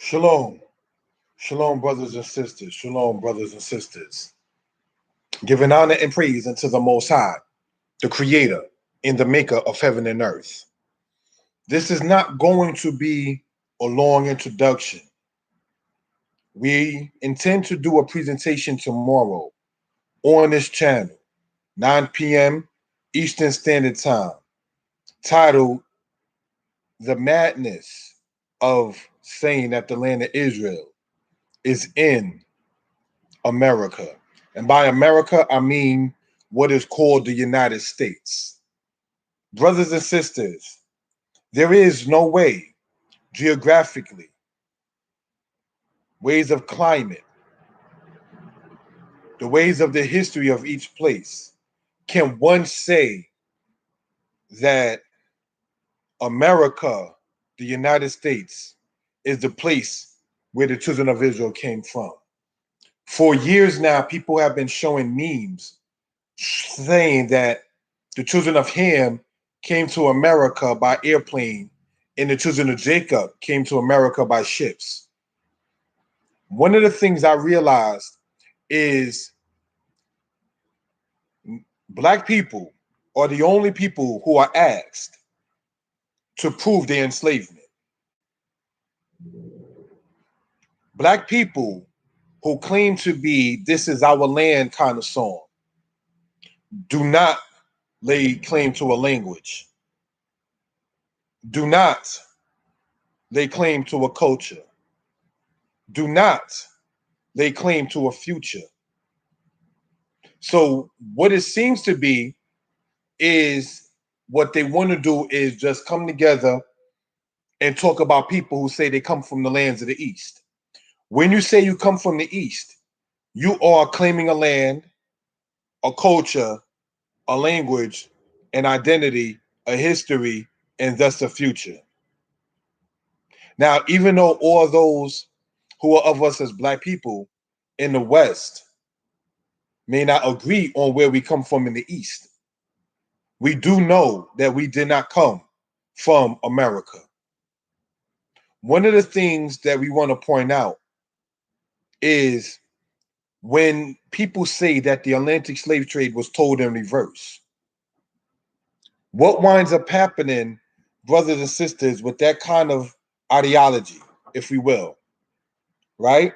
Shalom. Shalom, brothers and sisters. Shalom, brothers and sisters. Giving honor and praise unto the Most High, the Creator and the Maker of heaven and earth. This is not going to be a long introduction. We intend to do a presentation tomorrow on this channel, 9 p.m. Eastern Standard Time, titled The Madness of Saying That the Land of Israel is in America. And by America, I mean what is called the United States. Brothers and sisters, there is no way geographically, ways of climate, the ways of the history of each place, can one say that America, the United States, is the place where the children of Israel came from. For years now, people have been showing memes saying that the children of Ham came to America by airplane and the children of Jacob came to America by ships. One of the things I realized is Black people are the only people who are asked to prove their enslavement. Black people who claim to be "this is our land" kind of song do not lay claim to a language, do not lay claim to a culture, do not lay claim to a future. So what it seems to be is what they want to do is just come together and talk about people who say they come from the lands of the East. When you say you come from the East, you are claiming a land, a culture, a language, an identity, a history, and thus a future. Now, even though all those who are of us as Black people in the West may not agree on where we come from in the East, we do know that we did not come from America. One of the things that we want to point out is when people say that the Atlantic slave trade was told in reverse, what winds up happening, brothers and sisters, with that kind of ideology, if we will, right,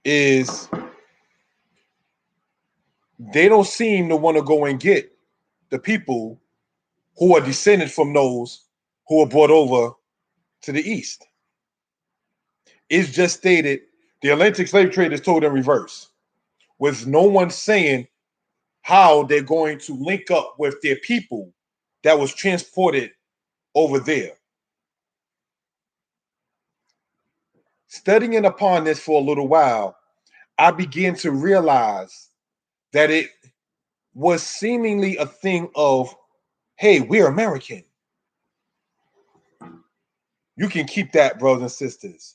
is they don't seem to want to go and get the people who are descended from those who were brought over to the East. It's just stated the Atlantic slave trade is told in reverse, with no one saying how they're going to link up with their people that was transported over there. Studying upon this for a little while, I began to realize that it was seemingly a thing of, hey, we're American. You can keep that, brothers and sisters.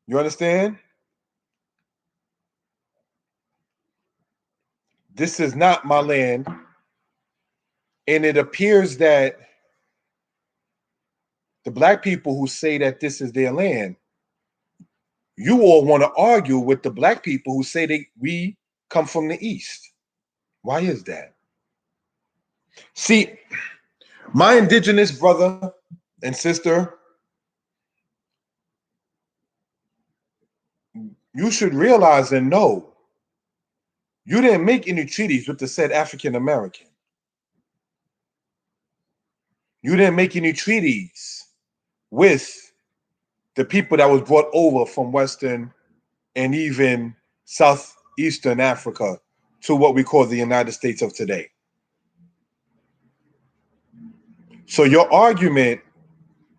You understand? This is not my land. And it appears that the Black people who say that this is their land, you all want to argue with the Black people who say we come from the East. Why is that? See, my indigenous brother and sister, you should realize and know you didn't make any treaties with the said African American. You didn't make any treaties with the people that was brought over from Western and even Southeastern Africa to what we call the United States of today. So your argument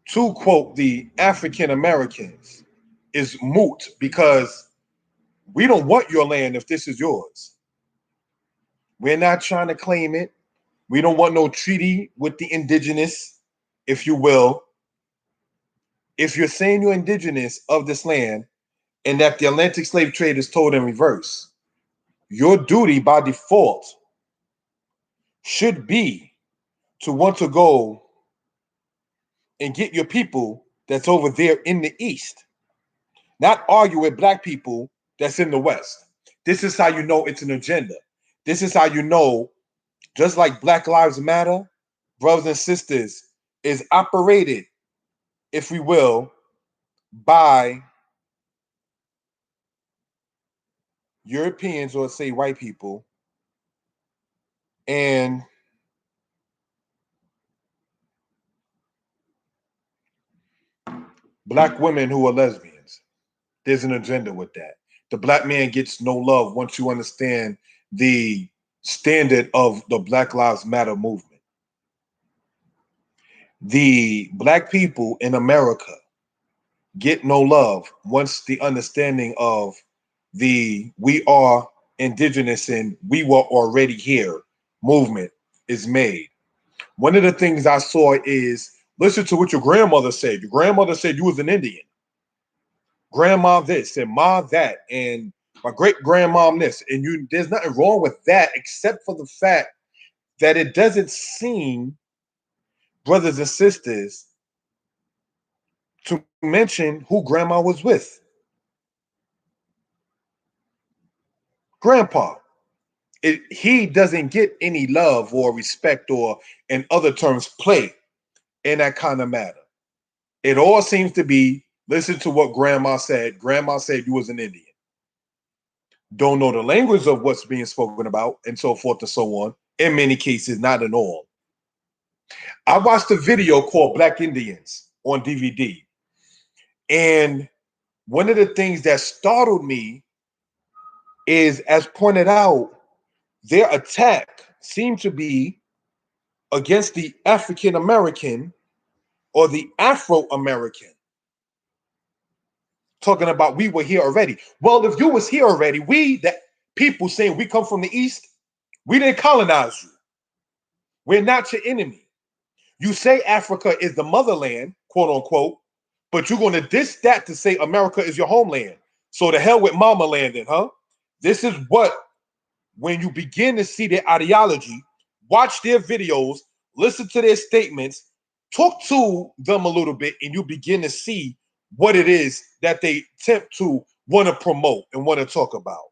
to quote the African Americans is moot because we don't want your land if this is yours. We're not trying to claim it. We don't want no treaty with the indigenous, if you will. If you're saying you're indigenous of this land and that the Atlantic slave trade is told in reverse, your duty by default should be to want to go and get your people that's over there in the East. Not argue with black people that's in the West. This is how you know it's an agenda. This is how you know, just like Black Lives Matter, brothers and sisters, is operated, if we will, by Europeans or say white people and black women who are lesbians. There's an agenda with that. The black man gets no love once you understand the standard of the Black Lives Matter movement. The black people in America get no love once the understanding of the we are indigenous and we were already here movement is made. One of the things I saw is listen to what your grandmother said. Your grandmother said you was an Indian. Grandma this and ma that and my great grandmom this. And you there's nothing wrong with that except for the fact that it doesn't seem, brothers and sisters, to mention who grandma was with. Grandpa. He doesn't get any love or respect or, in other terms, play in that kind of matter. It all seems to be listen to what grandma said. Grandma said you was an Indian. Don't know the language of what's being spoken about, and so forth and so on. In many cases, not at all. I watched a video called Black Indians on DVD. And one of the things that startled me is, as pointed out, their attack seemed to be against the African American or the Afro American. Talking about we were here already. Well, if you was here already, we, that people saying we come from the East, we didn't colonize you. We're not your enemy. You say Africa is the motherland, quote unquote, but you're going to diss that to say America is your homeland. So the hell with mama land then, huh? This is what, when you begin to see their ideology, watch their videos, listen to their statements, talk to them a little bit, and you begin to see what it is that they attempt to want to promote and want to talk about.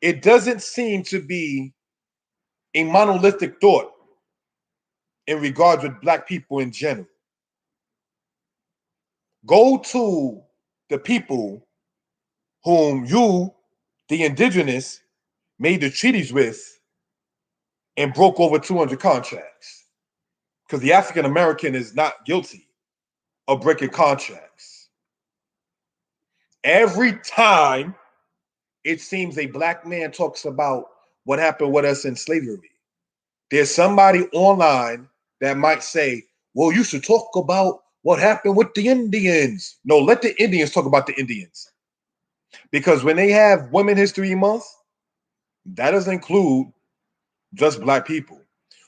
It doesn't seem to be a monolithic thought in regards with black people in general. Go to the people whom you, the indigenous, made the treaties with and broke over 200 contracts. Because the African American is not guilty of breaking contracts. Every time it seems a black man talks about what happened with us in slavery, there's somebody online that might say, well, you should talk about what happened with the Indians. No, let the Indians talk about the Indians. Because when they have Women History Month, that doesn't include just black people.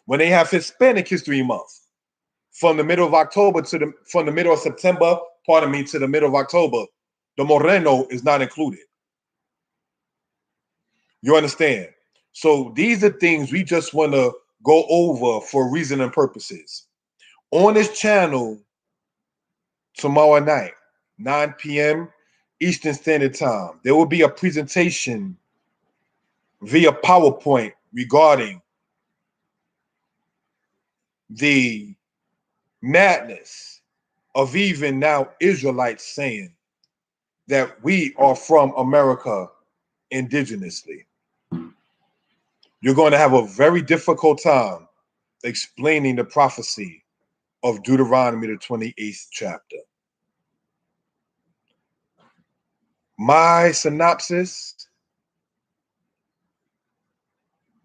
When they have Hispanic History Month, from the middle of October from the middle of September, to the middle of October, the Moreno is not included. You understand? So these are things we just want to go over for reason and purposes. On this channel tomorrow night, 9 p.m. Eastern Standard Time, there will be a presentation via PowerPoint regarding the madness of even now Israelites saying that we are from America indigenously. You're going to have a very difficult time explaining the prophecy of Deuteronomy, the 28th chapter. My synopsis,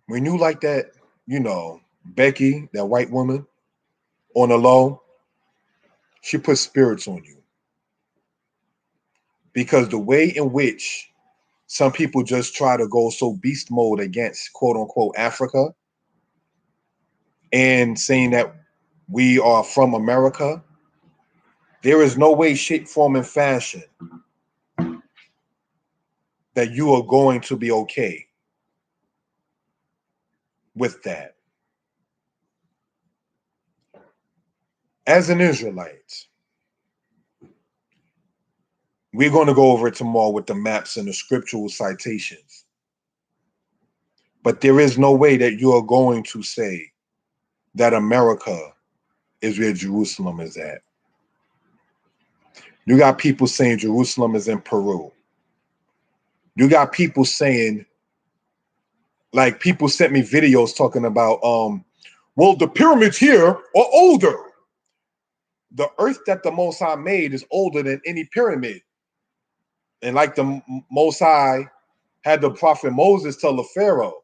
when you like that, Becky, that white woman, on the low, she puts spirits on you. Because the way in which some people just try to go so beast mode against, quote unquote, Africa and saying that we are from America, there is no way, shape, form, and fashion that you are going to be okay with that. As an Israelite, we're going to go over it tomorrow with the maps and the scriptural citations. But there is no way that you are going to say that America is where Jerusalem is at. You got people saying Jerusalem is in Peru. You got people saying, like, people sent me videos talking about, well, the pyramids here are older. The earth that the Most High made is older than any pyramid. And like the Most High had the prophet Moses tell the Pharaoh,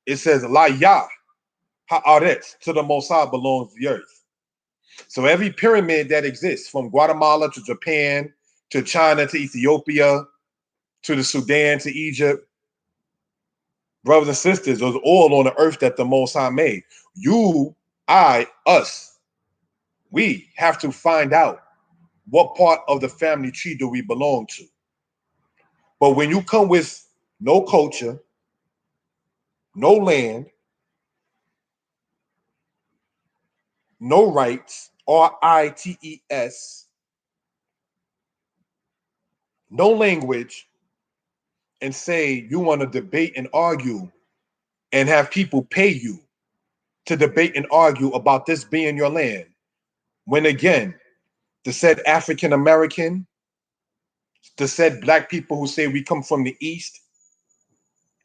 it says, La Yah Haaretz, to the Most High belongs the earth. So every pyramid that exists, from Guatemala to Japan to China to Ethiopia to the Sudan to Egypt, brothers and sisters, was all on the earth that the Most High made. You, I, us, we have to find out what part of the family tree do we belong to. But when you come with no culture, no land, no rights, RITES, no language, and say you want to debate and argue and have people pay you to debate and argue about this being your land, when again, the said African American, the said black people who say we come from the East,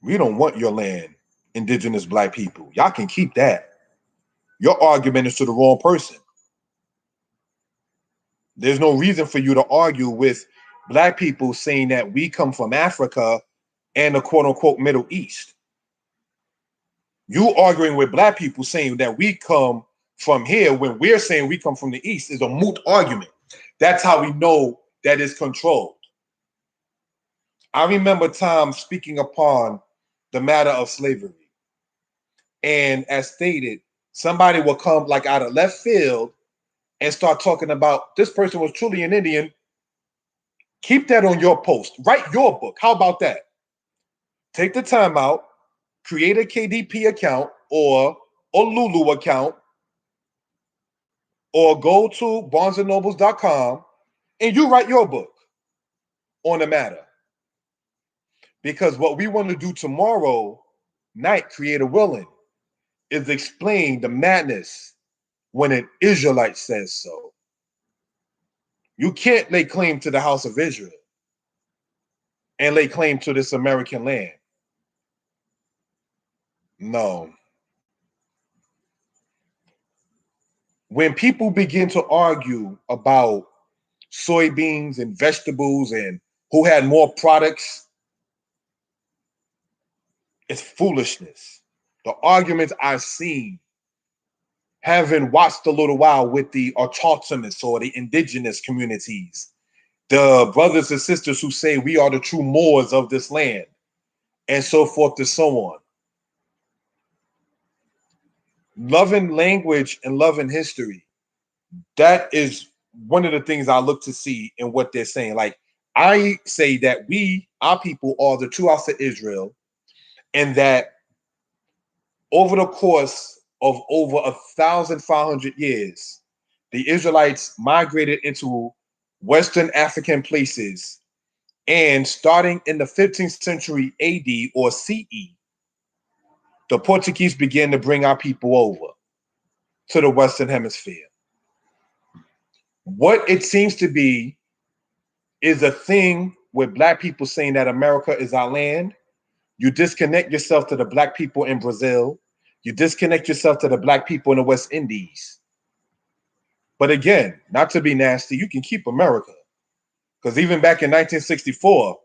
we don't want your land, indigenous black people. Y'all can keep that. Your argument is to the wrong person. There's no reason for you to argue with black people saying that we come from Africa and the quote unquote Middle East. You arguing with black people saying that we come from here when we're saying we come from the East is a moot argument. That's how we know that it's controlled. I remember Tom speaking upon the matter of slavery. And as stated, somebody will come like out of left field and start talking about this person was truly an Indian. Keep that on your post. Write your book. How about that? Take the time out, create a KDP account or a Lulu account, or go to barnesandnobles.com and you write your book on the matter. Because what we want to do tomorrow night, Creator willing, is explain the madness when an Israelite says so. You can't lay claim to the house of Israel and lay claim to this American land. No. When people begin to argue about soybeans and vegetables and who had more products, it's foolishness. The arguments I've seen, having watched a little while with the autochthonous or the indigenous communities, the brothers and sisters who say we are the true Moors of this land, and so forth and so on. Loving language and loving history, that is one of the things I look to see in what they're saying. Like, I say that we, our people, are the true house of Israel, and that over the course of over 1,500 years, the Israelites migrated into Western African places, and starting in the 15th century AD or CE, the Portuguese began to bring our people over to the Western Hemisphere. What it seems to be is a thing with black people saying that America is our land. You disconnect yourself to the black people in Brazil. You disconnect yourself to the black people in the West Indies. But again, not to be nasty, you can keep America. Because even back in 1964,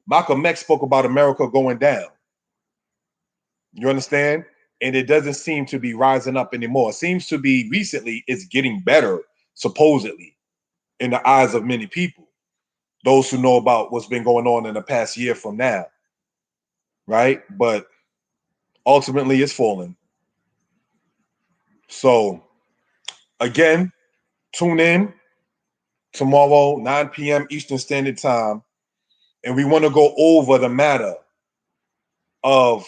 Malcolm X spoke about America going down. You understand? And it doesn't seem to be rising up anymore. It seems to be recently it's getting better, supposedly, in the eyes of many people. Those who know about what's been going on in the past year from now. Right? But ultimately it's falling. So again, tune in tomorrow, 9 p.m. Eastern Standard Time. And we want to go over the matter of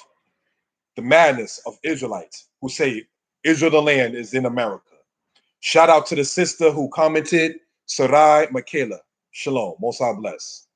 the madness of Israelites who say Israel, the land, is in America. Shout out to the sister who commented, Sarai Michaela. Shalom. Most I bless.